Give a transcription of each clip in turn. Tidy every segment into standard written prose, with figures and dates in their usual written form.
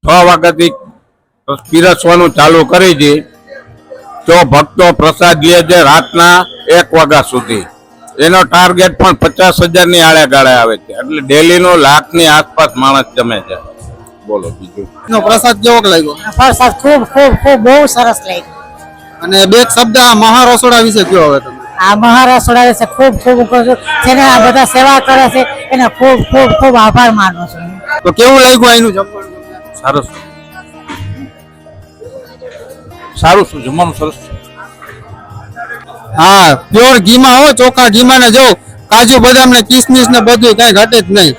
6 વાગ્યાથી પીરસવાનું ચાલુ કરી છે. તો ભક્તો પ્રસાદ લે છે રાતના 1 વાગ્યા સુધી. એનો ટાર્ગેટ પણ 50,000 આળે ગાળે આવે છે. એટલે ડેલીનો 1,00,000 આસપાસ માણસ જમે છે. બોલો બીજું પ્રસાદ કેવો લાગ્યો? પ્રસાદ ખૂબ ખૂબ ખૂબ બહુ સરસ લાગ્યો. અને બે શબ્દ આ મહારસોડા વિશે કયો હવે તમે? આ મહારાષ્ટ્ર વિશે ખૂબ ખૂબ જેને આ બધા સેવા કરે છે એને ખૂબ ખૂબ ખૂબ આભાર માનું છું. તો કેવું લાગ્યું અહીંનું જમવાનું? સારું સારું શું જમવાનું સરસ. હા, પ્યોર ઘીમાં હો, ચોખા ઘીમાં ને જો કાજુ બદામ ને કિસમિસ ને બધું કઈ ઘટે જ નહીં.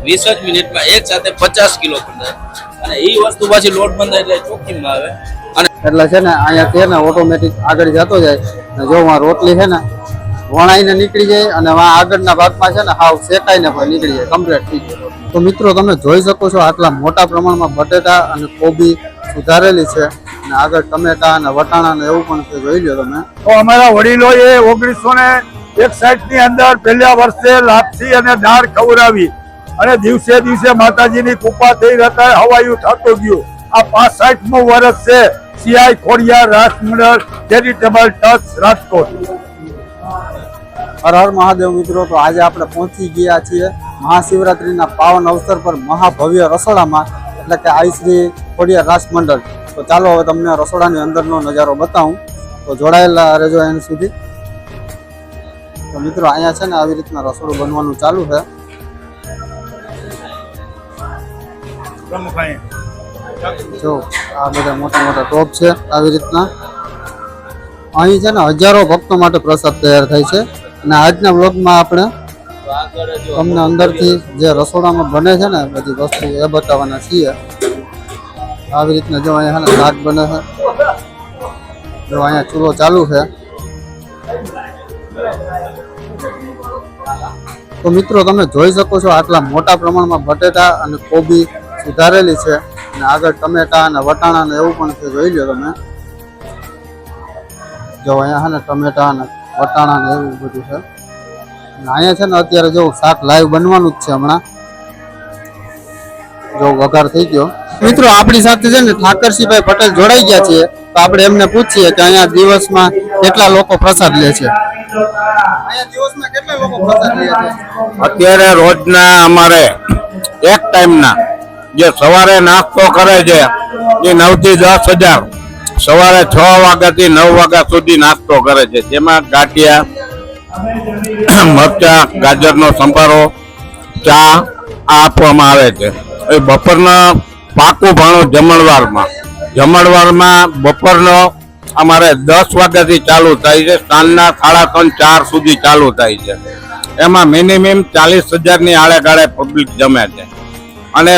20 જ મિનિટમાં એક સાથે 50 કિલો બંધાય અને એ વસ્તુ પાછી લોટ બંધાય એટલે ચોખ્ખીમાં આવે. અને એટલે છે ને અહીંયા છે ને ઓટોમેટિક આગળ જતો જાય ને જો આ રોટલી છે ને વણાઈને નીકળી જાય અને આગળના ભાગમાં છે ને હાવ શેકાઈને પણ નીકળી જાય, કમ્પ્લીટ થઈ જાય. તો મિત્રો તમે જોઈ શકો છો આટલા મોટા પ્રમાણમાં બટેટા અને કોબી સુધારેલી છે અને આગળ ટમેટા અને વટાણા ને એવું પણ છે, જોઈ લો તમે. તો અમારા વડીલોએ 1961 ની અંદર પહેલા વર્ષે લાપસી અને દાળ ખવડાવી અને દિવસે દિવસે માતાજીની કૃપા થઈ રહેતા હવાયું થતું ગયું. આ 65મું વર્ષ છે સીઆઈ ખોડિયાર રાસ મંડળ ચેરિટેબલ ટ્રસ્ટ રાજકોટ. હર હર મહાદેવ મિત્રો. તો આજે આપણે પહોંચી ગયા છીએ મહાશિવરાત્રીના પાવન અવસર પર મહાભવ્ય રસોડામાં, એટલે કે આઈ શ્રી ખોડિયાર રાસ મંડળ. તો ચાલો હવે તમને રસોડાની અંદરનો નજારો બતાવું, તો જોડાયેલા રહેજો એન સુધી. તો મિત્રો અહીંયા છે ને આવી રીતના રસોડું બનવાનું ચાલુ છે. જો આ બધા મોટા મોટા ટોપ છે આવી રીતના. અહીં છે ને હજારો ભક્તો માટે પ્રસાદ તૈયાર થાય છે અને આજના બ્લોગમાં આપણે તમને અંદરથી જે રસોડામાં બને છે ને બધી વસ્તુ એ બતાવવાના છીએ. આવી રીતના જો અહીંયા છે ને શાક બને છે, જો અહીંયા ચૂલો ચાલુ છે. તો મિત્રો તમે જોઈ શકો છો આટલા મોટા પ્રમાણમાં બટેટા અને કોબી સુધારેલી છે અને આગળ ટમેટા અને વટાણા ને એવું પણ છે, જોઈ લો તમે. જો અહીંયા છે ને ટમેટા અને વટાણા ને એવું બધું છે. અહીંયા છે ને અત્યારે જો શાક લાઈવ બનવાનું જ છે હમણાં. જો વઘાર થઈ ગયો. મિત્રો આપણી સાથે છે ને ઠાકરસિંહભાઈ પટેલ જોડાઈ ગયા છે, તો આપણે એમને પૂછીએ કે અહીંયા દિવસમાં કેટલા લોકો પ્રસાદ લે છે. અહીંયા દિવસમાં કેટલા લોકો પ્રસાદ લે છે? અત્યારે રોજના અમારે એક ટાઈમના જે સવારે નાસ્તો કરે છે એ 9 થી 10,000 સવારે 6 વાગ્યાથી 9 વાગ્યા સુધી નાસ્તો કરે છે. જેમાં ગાંઠિયા, મરચા, ગાજરનો સંભારો, ચા આપવામાં આવે છે. એ બપોરના પાકું ભાણું જમણવારમાં બપોરનો અમારે 10 વાગ્યાથી ચાલુ થાય છે, સાંજના 3:30 4 સુધી ચાલુ થાય છે. એમાં મિનિમમ 40,000 આળે ગાળે પબ્લિક જમે છે. અને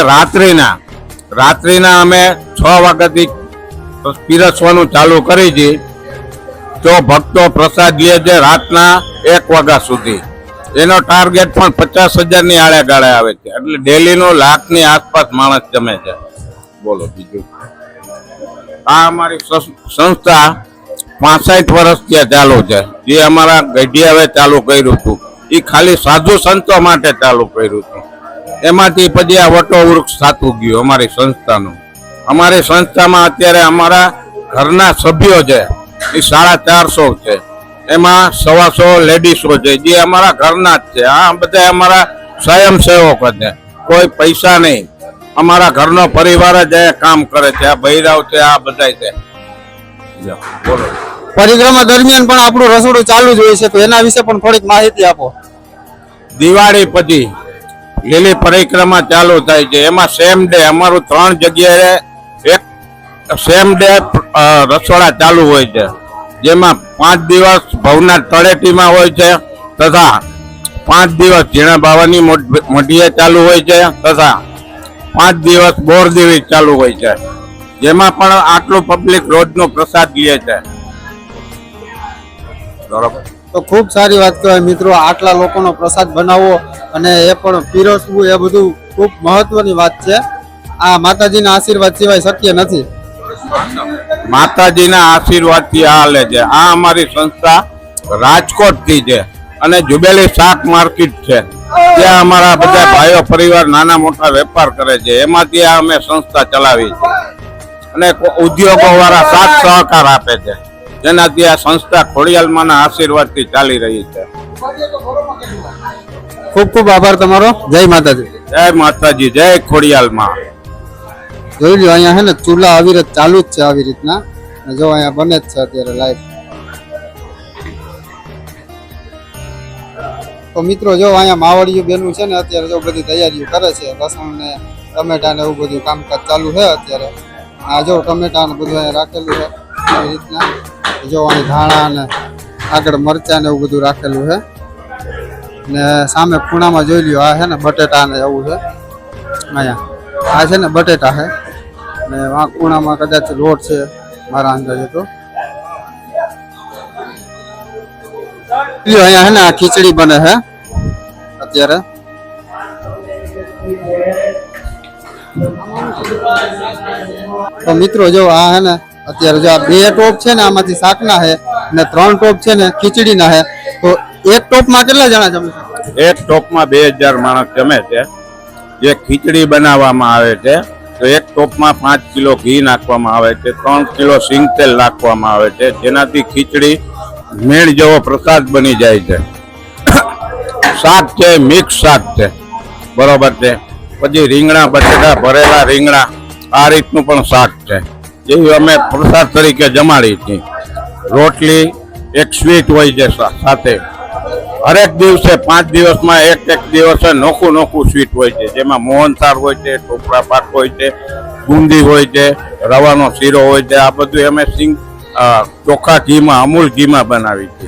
રાત્રિના અમે 6 વાગ્યાથી પીરસવાનું ચાલુ કરી છે. તો ભક્તો પ્રસાદ લે છે રાતના 1 વાગ્યા સુધી. એનો ટાર્ગેટ પણ 50,000 આળે ગાળે આવે છે. એટલે ડેલીનો 1,00,000 આસપાસ માણસ જમે છે. બોલો બીજું. આ અમારી સંસ્થા 65 વર્ષથી ચાલુ છે. જે અમારા ગઢિયાએ ચાલુ કર્યું હતું એ ખાલી સાધુ સંતો માટે ચાલુ કર્યું હતું. એમાંથી પછી આ વટો વૃક્ષ થતું ગયું અમારી સંસ્થાનું. અમારી સંસ્થામાં અત્યારે અમારા ઘરના સભ્યો છે એ 450 છે. એમાં 125 લેડીસો છે જે અમારા ઘરના જ છે. આ બધા અમારા સ્વયંસેવકો છે, કોઈ પૈસા નહીં. અમારા ઘરનો પરિવાર જ કામ કરે છે. આ બૈરાવ છે, આ બધા છે. બોલો. પરિક્રમા દરમિયાન પણ આપણું રસોડું ચાલુ જ હોય છે, તો એના વિશે પણ થોડીક માહિતી આપો. દિવાળી પછી લીલી પરિક્રમા ચાલુ થાય છે. એમાં સેમ ડે અમારું 3 જગ્યાએ એક સેમ ડે રસોડા ચાલુ હોય છે. જેમાં 5 દિવસ ભવનાથ તળેટીમાં હોય છે તથા 5 દિવસ ઝીણા બાવાની મઢીએ ચાલુ હોય છે તથા 5 દિવસ બોરદેવી ચાલુ હોય છે. જેમાં પણ આટલું પબ્લિક રોજનો પ્રસાદ લે છે. બરોબર. તો ખૂબ સારી વાત કહેવાય મિત્રો, આટલા લોકોનો પ્રસાદ બનાવવો અને એ પણ પીરસવું એ બધું ખૂબ મહત્વની વાત છે. આ માતાજીના આશીર્વાદ સિવાય શક્ય નથી. માતાજીના આશીર્વાદથી હાલે છે. આ અમારી સંસ્થા રાજકોટથી છે. અને જુબેલી શાક માર્કેટ છે, ત્યાં અમારા બધા ભાઈઓ પરિવાર નાના મોટા વેપાર કરે છે, એમાંથી આ અમે સંસ્થા ચલાવી છે અને ઉદ્યોગો વાળા સાથ સહકાર આપે છે, જેનાથી આ સંસ્થા ખોડિયાલમાંના આશીર્વાદથી ચાલી રહી છે. ખૂબ ખૂબ આભાર તમારો. જય માતાજી. જય માતાજી, જય ખોડિયાલમાં. જોઈ લો અહીંયા હે ને ચૂલા અવિરત ચાલુ જ છે આવી રીતના. અને જો અહીંયા બને જ છે અત્યારે લાઈવ. તો મિત્રો જો અહીંયા માવડિયું બેનું છે ને અત્યારે જો બધી તૈયારીઓ કરે છે, લસણ ને ટમેટા ને એવું બધું કામકાજ ચાલુ છે અત્યારે. આ જો ટમેટા ને બધું અહીંયા રાખેલું છે આવી રીતના. જો અહીં ધાણા ને આગળ મરચા ને એવું બધું રાખેલું છે. ને સામે ખૂણામાં જોઈ લ્યો આ છે ને બટેટા ને એવું છે. અહીંયા આ છે ને બટેટા છે ને આ ખૂણામાં કદાચ લોટ છે મારા અંદાજે તો. અહીંયા છે ને આ ખીચડી બને છે અત્યારે. તો મિત્રો જો આ છે ને અત્યારે જો આ 2 ટોપ છે ને આમાંથી શાકના છે ને 3 ટોપ છે ને ખીચડીના છે. તો એક ટોપમાં કેટલા જણા જમે છે? એક ટોપમાં 2000 માણસ જમે છે. જે ખીચડી બનાવવામાં આવે છે તો એક ટોપમાં 5 કિલો ઘી નાખવામાં આવે છે, 3 કિલો સિંગ તેલ નાખવામાં આવે છે, જેનાથી ખીચડી મેળ જેવો પ્રસાદ બની જાય છે. શાક છે મિક્સ શાક છે, બરોબર છે. પછી રીંગણા બટેટા ભરેલા રીંગણા આ રીતનું પણ શાક છે, જેવી અમે પ્રસાદ તરીકે જમાડી છીએ. રોટલી એક સ્વીટ હોય છે સાથે. હરેક દિવસે 5 દિવસમાં એક દિવસે નોખું સ્વીટ હોય છે, જેમાં મોહનથાળ હોય છે, ટોપરા પાક હોય છે, બુંદી હોય છે, રવાનો શીરો હોય છે. આ બધું અમે ચોખ્ખા ઘીમાં અમૂલ ઘીમાં બનાવી છે,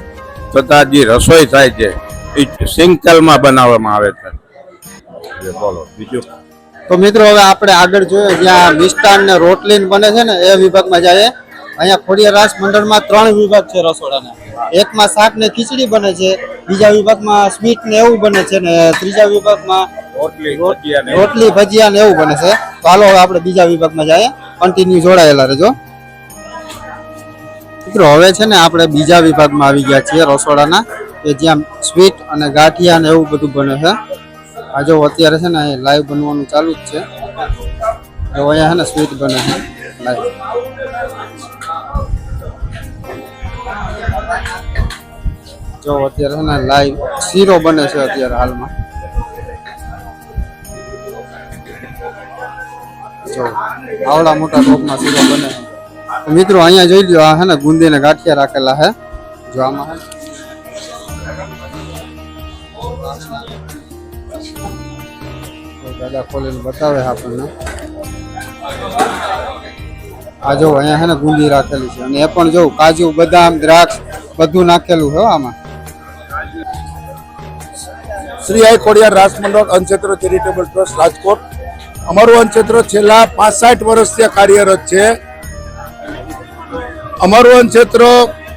તથા જે રસોઈ થાય છે એ સિંગ તેલમાં બનાવવામાં આવે છે. બોલો બીજું. તો મિત્રો હવે આપણે આગળ જોઈએ જ્યાં મિષ્ટાન ને રોટલી બને છે ને એ વિભાગમાં જઈએ. અહીંયા ખોડિયાર રાસ મંડળમાં 3 વિભાગ છે રસોડાના. એકમાં શાક ને ખીચડી બને છે, બીજા વિભાગમાં સ્વીટ ને એવું બને છે, ને ત્રીજા વિભાગમાં રોટલી ભજીયા ને એવું બને છે. તો હાલો હવે આપણે બીજા વિભાગમાં જઈએ. કન્ટિન્યુ જોડાયેલા રહેજો મિત્રો. હવે છે ને આપણે બીજા વિભાગમાં આવી ગયા છીએ રસોડાના, કે જ્યાં સ્વીટ અને ગાંઠિયા ને એવું બધું બને છે. આ જો અત્યારે છે ને લાઈવ બનવાનું ચાલુ જ છે. જો અહીંયા છે ને સ્વીટ બને છે લાઈવ. જો અત્યારે છે ને લાઈવ શીરો બને છે અત્યારે હાલમાં. જો આવડા મોટા ટોપમાં શીરો બને છે. તો મિત્રો અહીંયા જોઈ લો આ છે ને ગુંદી ને ગાંઠિયા રાખેલા છે. જો આમાં દાદા ખોલીને બતાવે આપણને. આ જો અહીંયા છે ને ગુંદી રાખેલી છે, અને એ પણ જો કાજુ બદામ દ્રાક્ષ બધું નાખેલું છે આમાં. શ્રી આઈ ખોડિયાર રાસ મંડળ અન્નક્ષેત્ર ચેરિટેબલ ટ્રસ્ટ રાજકોટ. અમારું અન્નક્ષેત્ર છેલ્લા 65 વર્ષથી કાર્યરત છે. અમારું અન્નક્ષેત્ર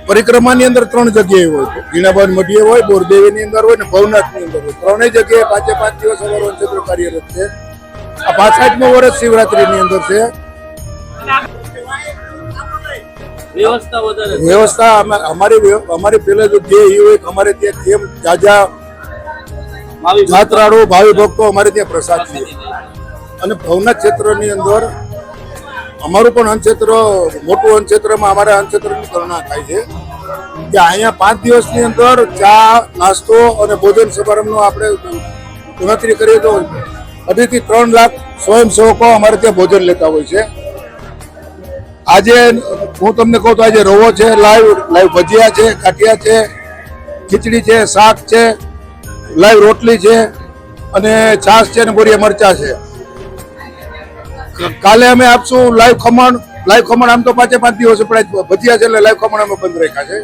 પરિક્રમાની અંદર 3 જગ્યાએ હોય, ગીણાબાન મઢીએ હોય, બોરદેવીની અંદર હોય ને ભવનાથની અંદર હોય. 3 જગ્યાએ 5 દિવસ અમારું અન્નક્ષેત્ર કાર્યરત છે. આ 65મું વર્ષ શિવરાત્રીની અંદર છે. વ્યવસ્થા અમારી પહેલા જો ધ્યેય હોય કે અમારે ત્યાં કેમ જાજા જાત્રાળુ ભાવિ ભક્તો અમારે ત્યાં પ્રસાદ છે. અને ભવનાથ ક્ષેત્રની અંદર અમારું પણ અન્નક્ષેત્ર મોટું અન્નક્ષેત્રમાં અમારા અન્નક્ષેત્રની ગણના થાય છે કે અહીંયા 5 દિવસની અંદર ચા નાસ્તો અને ભોજન સમારંભનો આપણે ગણતરી કરીએ તો 2.5 થી 3 લાખ સ્વયંસેવકો અમારે ત્યાં ભોજન લેતા હોય છે. આજે હું તમને કહું તો આજે રવો છે, લાઈવ ભજીયા છે, ગાંઠિયા છે, ખીચડી છે, શાક છે, લાઈવ રોટલી છે અને છાશ છે અને બોરિયા મરચા છે. કાલે અમે આપશું લાઈવ ખમણ. આમ તો 5 દિવસે પણ ભજીયા છે એટલે લાઈવ ખમણ અમે બંધ રાખ્યા છે.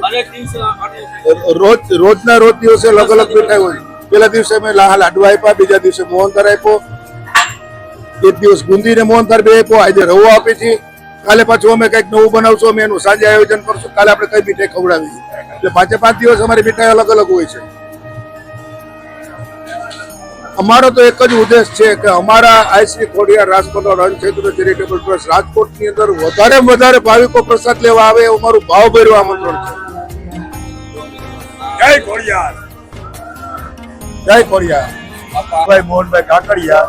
રોજના રોજ દિવસે અલગ અલગ મીઠાઈ હોય. પેલા દિવસે અમે લાડવા આપ્યા, બીજા દિવસે મોહનથાળ આપ્યો, એક દિવસ બુંદી ને મોહનથાળ 2 આપ્યો, આજે રવો આપી છે. કાલે પાછું અમે કંઈક નવું બનાવશું, અમે એનું સાંજે આયોજન કરશું. કાલે આપણે કઈ મીઠાઈ ખવડાવી એટલે 5 દિવસ અમારી મીઠાઈ અલગ અલગ હોય છે. અમારો તો એક જ ઉદ્દેશ છે કે અમારા આઈ ખોડિયાર રાસ મંડળ અન્નક્ષેત્ર ચેરિટેબલ ટ્રસ્ટ રાજકોટની અંદર વધારે ભાવિકો પ્રસાદ લેવા આવે એવું અમારું ભાવભર્યું આમંત્રણ છે. જય ખોડિયાર. જય ખોડિયા. ભાઈ મોહનભાઈ કાકડિયા,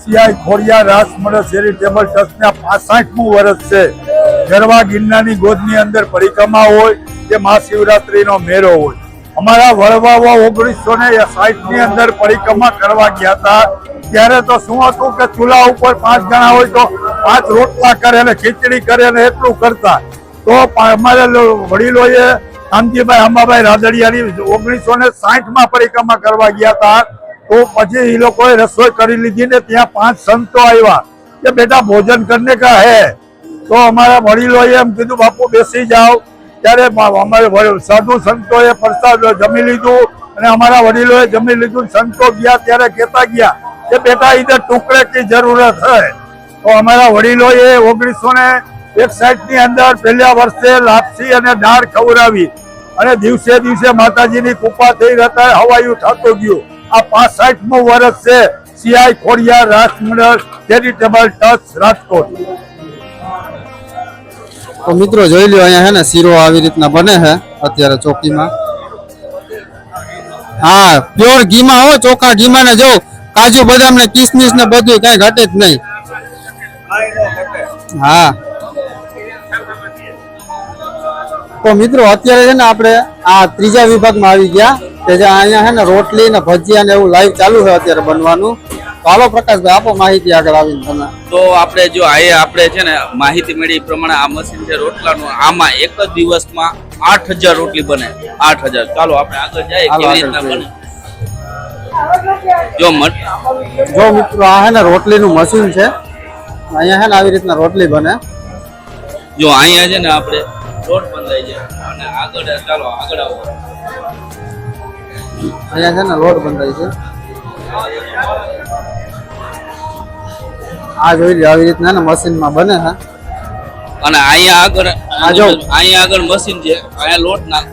સીઆઈ ખોડિયા રાસ મંડળ ચેરિટેબલ ટ્રસ્ટના 65મું વર્ષ છે. ગરવા ગિરનારની ગોદની અંદર પરિક્રમા હોય કે મહાશિવરાત્રીનો મેળો હોય. અમારા વડવાઓ 1960 ની અંદર પરિક્રમા કરવા ગયા હતા. ત્યારે તો શું હતું કે ચૂલા ઉપર 5 જણા હોય તો 5 રોટલા કરે અને ખીચડી કરે અને એટલું કરતા. તો અમારે વડીલોએ શામજીભાઈ અંબાભાઈ રાદડિયાની 1960 પરિક્રમા કરવા ગયા હતા. તો પછી એ લોકોએ રસોઈ કરી લીધી ને ત્યાં 5 સંતો આવ્યા કે બેટા ભોજન કરને કા હે. તો અમારા વડીલોએ એમ કીધું બાપુ બેસી જાઓ. ત્યારે અમારે સાધુ સંતોએ પ્રસાદ જમી લીધું અને અમારા વડીલોએ જમી લીધું. સંતો ગયા ત્યારે કહેતા ગયા કે બેટા ઇધર ટુકડે કી જરૂરત હૈ. તો અમારા વડીલોએ 1961 ની અંદર પહેલા વર્ષે લાપસી અને દાળ ખવડાવી અને દિવસે દિવસે માતાજીની કૃપા થઈ રહેતા હવાયું થતું ગયું. આ 65મું વર્ષ છે સીઆઈ ખોડિયા રાસ મંડળ ચેરિટેબલ ટ્રસ્ટ રાજકોટ. તો મિત્રો જોઈ લ્યો અહીંયા હે ને શીરો આવી રીતના બને છે અત્યારે ચોકીમાં. હા, પ્યોર ઘીમાં હો, ચોખા ઘીમાં ને જો કાજુ બદામ ને કિસમિસ ને બધું કઈ ઘટે જ નહીં. હા, તો મિત્રો અત્યારે છે ને આપણે આ ત્રીજા વિભાગમાં આવી ગયા કે જે અહીંયા છે ને રોટલી ને ભજીયા ને એવું લાઈવ ચાલુ છે અત્યારે બનવાનું. તો હાલો પ્રકાશભાઈ આપો માહિતી આગળ આવીને તમે. તો આપણે જો આપણે છે ને માહિતી મળી એ પ્રમાણે આ મશીન છે રોટલાનું. આમાં એક જ દિવસમાં 8000 રોટલી બને. 8000. ચાલો આપણે આગળ જઈએ કેવી રીતના બને. જો મિત્રો આ હે ને રોટલીનું મશીન છે. અહીંયા હે ને આવી રીતના રોટલી બને. જો અહીંયા છે ને આપણે રોટ બંધાય છે અને આગળ ચાલો આગળ આવો. અહીંયા છે ને લોટ બંધાય છે. આ જોઈ લો આવી રીતના ને મશીનમાં બને છે. અને અહીંયા આગળ મશીન છે. અહીંયા લોટ નાખ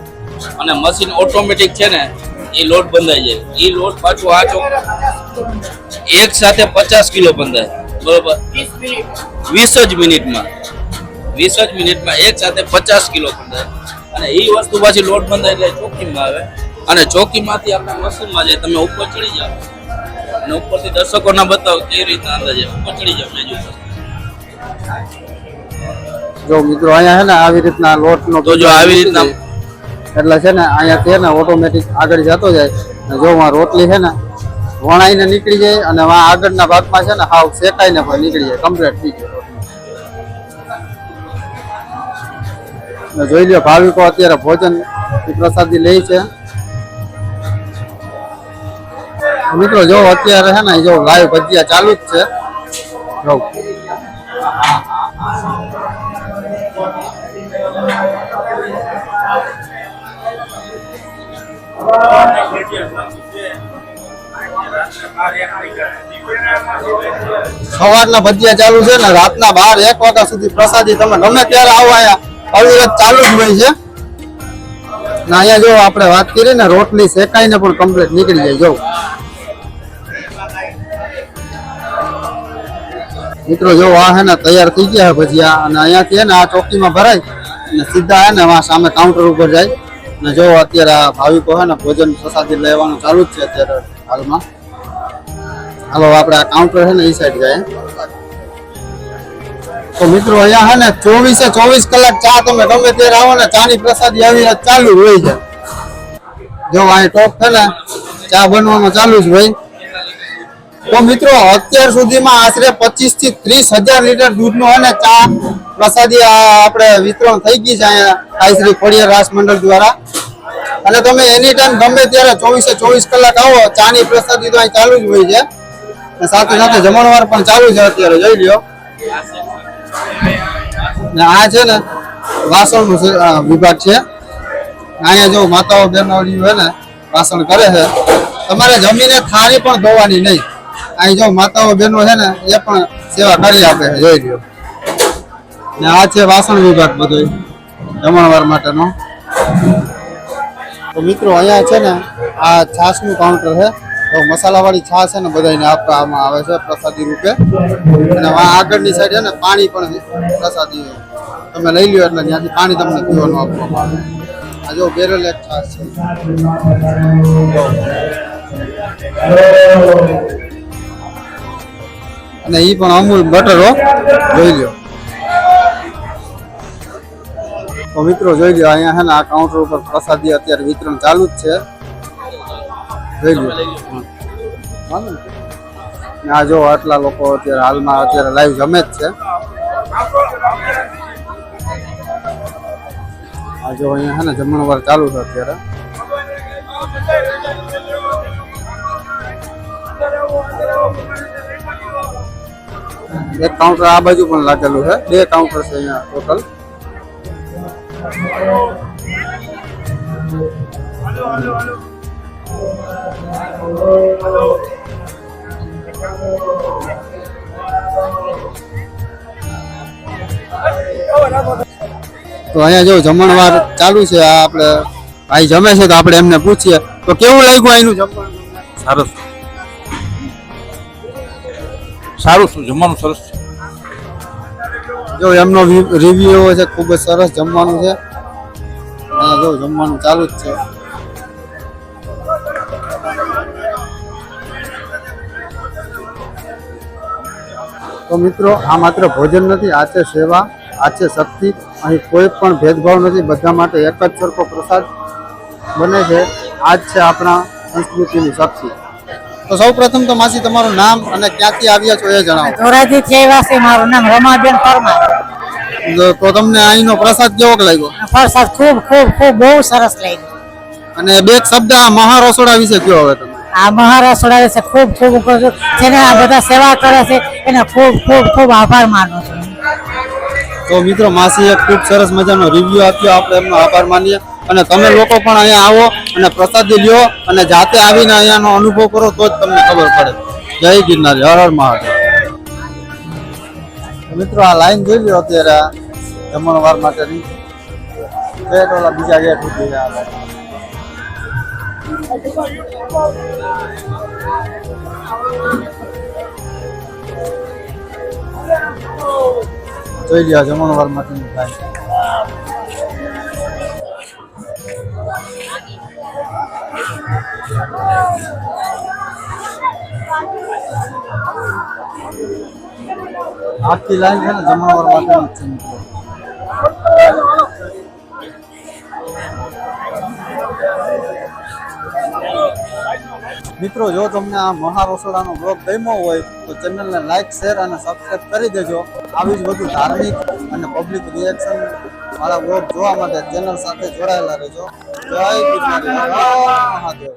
અને મશીન ઓટોમેટિક છે ને એ લોટ બંધાય છે. એ લોટ પાછું આ ચોક એક સાથે 50 કિલો બંધાય. બરોબર 20 જ મિનિટમાં એક સાથે 50 કિલો બંધાય. અને એ વસ્તુ પાછી લોટ બંધાય એટલે ચોકીમાં આવે અને ચોકીમાંથી આપણે મશીનમાં જાય. તમે ઉપર ચડી જાઓ અને ઉપરથી દર્શકોને બતાવો કેવી રીતના અંદાજે ઉપર ચડી જાઓ. જો મિત્રો અહીંયા છે ને આવી રીતના લોટનો તો જો આવી રીતના એટલે છે ને અહીંયાથી છે ને ઓટોમેટિક આગળ જતો જાય. ને જો આ રોટલી છે ને વણાઈને નીકળી જાય અને આ આગળના ભાગમાં છે ને હાવ શેકાઈને પણ નીકળી જાય, કમ્પ્લીટ થઈ જાય. જોઈ લો ભાવિકો અત્યારે ભોજન પ્રસાદી લે છે. મિત્રો જો અત્યારે છે ને જો લાઈવ ભજીયા ચાલુ જ છે. જો સવારના ભજીયા ચાલુ છે ને રાતના 12-1 વાગ્યા સુધી પ્રસાદી તમે ગમે ત્યારે આવો અહીંયા અવિરત ચાલુ જ હોય છે. ને અહીંયા જો આપણે વાત કરી ને રોટલી શેકાઈને પણ કમ્પ્લીટ નીકળી જાય. જો મિત્રો જો આ હે ને તૈયાર થઈ ગયા ભજીયા અને અહીંયાથી હે ને આ ચોકીમાં ભરાય અને સીધા હે ને સામે કાઉન્ટર ઉપર જાય. ને જો અત્યારે આ ભાવિકો હે ને ભોજન પ્રસાદી લેવાનું ચાલુ જ છે અત્યારે હાલમાં. હાલો આપણે આ કાઉન્ટર છે ને એ સાઈડ જાય. તો મિત્રો અહીંયા હે ને 24 કલાક ચા તમે ગમે ત્યારે આવો ને ચાની પ્રસાદી આવી ચાલુ હોય છે. જો અહીં ટોપ છે ને ચા બનવાનું ચાલુ જ હોય. તો મિત્રો અત્યાર સુધીમાં આશરે 25 થી 30,000 લીટર દૂધનો અને ચા પ્રસાદી આપણે વિતરણ થઈ ગઈ છે અહીંયા શ્રી ખોડિયાર રાસ મંડળ દ્વારા. અને તમે એની ટાઈમ ગમે ત્યારે 24 કલાક આવો ચાની પ્રસાદી તો અહીં ચાલુ જ હોય છે. સાથે સાથે જમણવાર પણ ચાલુ છે અત્યારે જોઈ લ્યો. ને આ છે ને વાસણનો વિભાગ છે. અહીંયા જો માતાઓ બહેનો હે ને વાસણ કરે છે. તમારે જમીને થાળી પણ ધોવાની નહીં. અહીં જો માતાઓ બહેનો છે ને એ પણ સેવા કરી આપે છે જોઈ લ્યો. ને આ છે વાસણ વિભાગ બધો જમણવાર માટેનો. તો મિત્રો અહીંયા છે ને આ છાશનું કાઉન્ટર છે. તો મસાલાવાળી છાશ છે ને બધાને આપવામાં આવે છે પ્રસાદી રૂપે. અને આગળની સાઈડ છે ને પાણી પણ પ્રસાદી તમે લઈ લ્યો એટલે ત્યાંથી પાણી તમને પીવાનું આપવામાં આવે. આ જો બેરલ એક છાશ છે. અને ઈ પણ અમૂલ બટર હો, જોઈ લ્યો. તો મિત્રો જોઈ લ્યો, અહીંયા છે ને આ કાઉન્ટર ઉપર પ્રસાદી અત્યારે વિતરણ ચાલુ જ છે. જોઈ લ્યો. વાંધો નહીં. ને આ જો આટલા લોકો અત્યારે હાલમાં અત્યારે લાઈવ જમે જ છે. આ જો અહીંયા છે ને જમણવાર ચાલુ છે અત્યારે. એક કાઉન્ટર આ બાજુ પણ લાગેલું છે, 2 કાઉન્ટર છે અહીંયા ટોટલ. તો અહીંયા જો જમણવાર ચાલુ છે. આ આપણે ભાઈ જમે છે તો આપણે એમને પૂછીએ તો કેવું લાગ્યું અહીંનું જમવાનું? સરસ સારું શું જમવાનું સરસ છે. જો એમનો રિવ્યુ એવો છે, ખૂબ જ સરસ જમવાનું છે. અહીંયા જો જમવાનું ચાલુ જ છે. તો મિત્રો આ માત્ર ભોજન નથી, આ છે સેવા, આ છે શક્તિ. અહીં કોઈ પણ ભેદભાવ નથી, બધા માટે એક જ સરખો પ્રસાદ બને છે. આ જ છે આપણા સંસ્કૃતિની શક્તિ. તો સૌ પ્રથમ તો માસી તમારું નામ અને ક્યાંથી આવ્યા છો એ જણાવો. ધોરાજી થી છે, મારું નામ રમાબેન પરમાર. તો તમને અહીંનો પ્રસાદ કેવો લાગ્યો? પ્રસાદ ખૂબ ખૂબ ખૂબ બહુ સરસ લાગ્યો. અને 2 શબ્દ આ મહારસોડા વિશે કયો હવે તમે. આ મહારાષ્ટ્ર છે ખૂબ ખૂબ જેને આ બધા સેવા કરે છે એને ખૂબ ખૂબ ખૂબ આભાર માનું છું. તો મિત્રો માસીએ ખૂબ સરસ મજાનો રિવ્યુ આપ્યો, આપણે એમનો આભાર માનીએ. અને તમે લોકો પણ અહીંયા આવો અને પ્રસાદી લ્યો અને જાતે આવીને અહીંયાનો અનુભવ કરો તો જ તમને ખબર પડે. જય ગિરનારી, હર હર મહાદેવ. મિત્રો આ લાઈન જોઈ લ્યો અત્યારે જમણવાર માટેની. ગેટ ઓલા બીજા ગેટ સુધી આવે. જોઈ લ્યો જમણવાર માટેની લાઈન. આખી લાઈન છે ને જમણવાર માટેની છે મિત્રો. મિત્રો જો તમને આ મહારસોડાનો બ્લોગ ગમ્યો હોય તો ચેનલને લાઈક, શેર અને સબસ્ક્રાઇબ કરી દેજો. આવી જ વધુ ધાર્મિક અને પબ્લિક રિએક્શન વાળા બ્લોગ જોવા માટે ચેનલ સાથે જોડાયેલા રહેજો. જય ગિરનારી, હર હર મહાદેવ.